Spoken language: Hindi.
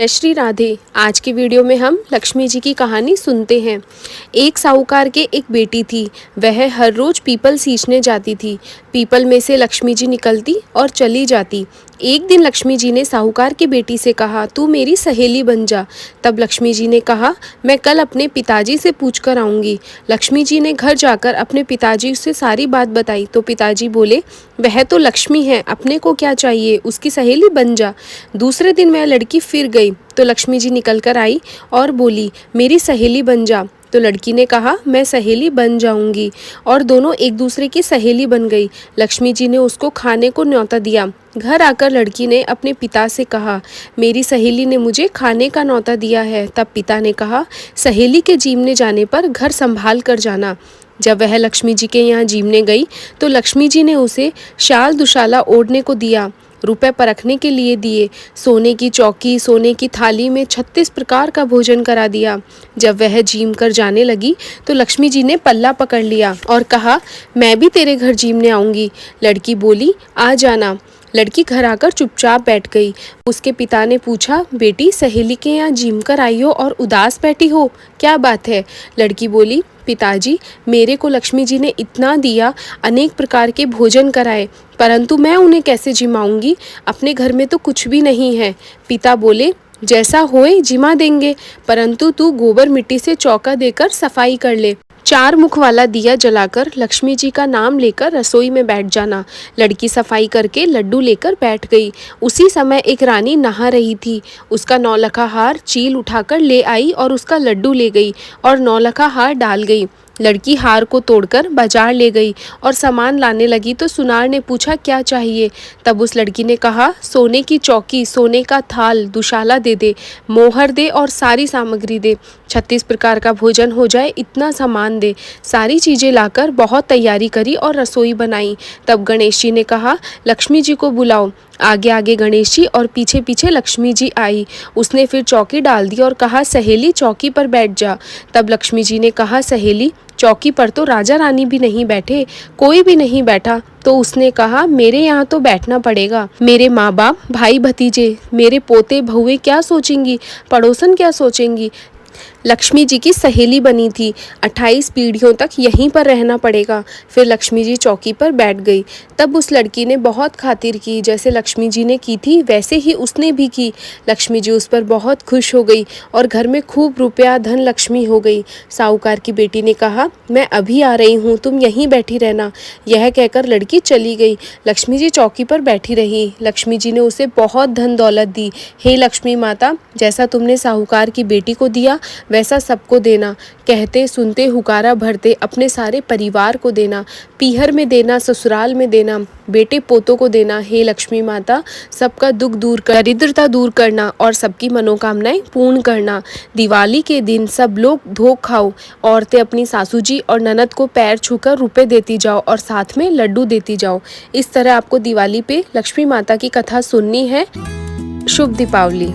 जय श्री राधे। आज की वीडियो में हम लक्ष्मी जी की कहानी सुनते हैं। एक साहूकार के एक बेटी थी। वह हर रोज पीपल सींचने जाती थी। पीपल में से लक्ष्मी जी निकलती और चली जाती। एक दिन लक्ष्मी जी ने साहूकार की बेटी से कहा, तू मेरी सहेली बन जा। तब लक्ष्मी जी ने कहा, मैं कल अपने पिताजी से पूछ कर आऊँगी। लक्ष्मी जी ने घर जाकर अपने पिताजी से सारी बात बताई तो पिताजी बोले, वह तो लक्ष्मी है, अपने को क्या चाहिए, उसकी सहेली बन जा। दूसरे दिन वह लड़की फिर गई तो लक्ष्मी जी निकल कर आई और बोली, मेरी सहेली बन जा। तो लड़की ने कहा, मैं सहेली बन जाऊंगी, और दोनों एक दूसरे की सहेली बन गई। लक्ष्मी जी ने उसको खाने को न्योता दिया। घर आकर लड़की ने अपने पिता से कहा, मेरी सहेली ने मुझे खाने का न्योता दिया है। तब पिता ने कहा, सहेली के जीमने जाने पर घर संभाल कर जाना। जब वह लक्ष्मी जी के यहाँ जीमने गई तो लक्ष्मी जी ने उसे शाल दुशाला ओढ़ने को दिया, रुपए परखने के लिए दिए, सोने की चौकी, सोने की थाली में 36 प्रकार का भोजन करा दिया। जब वह जीम कर जाने लगी तो लक्ष्मी जी ने पल्ला पकड़ लिया और कहा, मैं भी तेरे घर जीमने आऊँगी। लड़की बोली, आ जाना। लड़की घर आकर चुपचाप बैठ गई। उसके पिता ने पूछा, बेटी सहेली के यहाँ जीम कर आई हो और उदास बैठी हो, क्या बात है? लड़की बोली, पिताजी, मेरे को लक्ष्मी जी ने इतना दिया, अनेक प्रकार के भोजन कराए, परंतु मैं उन्हें कैसे जिमाऊंगी? अपने घर में तो कुछ भी नहीं है। पिता बोले, जैसा होए जिमा देंगे, परंतु तू गोबर मिट्टी से चौका देकर सफाई कर ले। 4 मुख वाला दिया जलाकर लक्ष्मी जी का नाम लेकर रसोई में बैठ जाना। लड़की सफाई करके लड्डू लेकर बैठ गई। उसी समय एक रानी नहा रही थी। उसका नौलखा हार चील उठाकर ले आई और उसका लड्डू ले गई और नौलखा हार डाल गई। लड़की हार को तोड़कर बाजार ले गई और सामान लाने लगी तो सुनार ने पूछा, क्या चाहिए? तब उस लड़की ने कहा, सोने की चौकी, सोने का थाल, दुशाला दे दे, मोहर दे और सारी सामग्री दे। 36 प्रकार का भोजन हो जाए, इतना सामान दे। सारी चीज़ें लाकर बहुत तैयारी करी और रसोई बनाई। तब गणेश जी ने कहा, लक्ष्मी जी को बुलाओ। आगे आगे गणेश जी और पीछे पीछे लक्ष्मी जी आई। उसने फिर चौकी डाल दी और कहा, सहेली चौकी पर बैठ जा। तब लक्ष्मी जी ने कहा, सहेली चौकी पर तो राजा रानी भी नहीं बैठे, कोई भी नहीं बैठा। तो उसने कहा, मेरे यहाँ तो बैठना पड़ेगा। मेरे माँ बाप, भाई भतीजे, मेरे पोते बहुएं क्या सोचेंगी, पड़ोसन क्या सोचेंगी? लक्ष्मी जी की सहेली बनी थी, 28 पीढ़ियों तक यहीं पर रहना पड़ेगा। फिर लक्ष्मी जी चौकी पर बैठ गई। तब उस लड़की ने बहुत खातिर की, जैसे लक्ष्मी जी ने की थी वैसे ही उसने भी की। लक्ष्मी जी उस पर बहुत खुश हो गई और घर में खूब रुपया धन लक्ष्मी हो गई। साहूकार की बेटी ने कहा, मैं अभी आ रही हूँ, तुम यहीं बैठी रहना। यह कहकर लड़की चली गई। लक्ष्मी जी चौकी पर बैठी रही। लक्ष्मी जी ने उसे बहुत धन दौलत दी। हे लक्ष्मी माता, जैसा तुमने साहूकार की बेटी को दिया वैसा सबको देना। कहते सुनते हुकारा भरते अपने सारे परिवार को देना। पीहर में देना, ससुराल में देना, बेटे पोतों को देना। हे लक्ष्मी माता, सबका दुख दूर कर, दरिद्रता दूर करना और सबकी मनोकामनाएं पूर्ण करना। दिवाली के दिन सब लोग धोख खाओ। औरतें अपनी सासू जी और ननद को पैर छूकर रुपए देती जाओ और साथ में लड्डू देती जाओ। इस तरह आपको दिवाली पे लक्ष्मी माता की कथा सुननी है। शुभ दीपावली।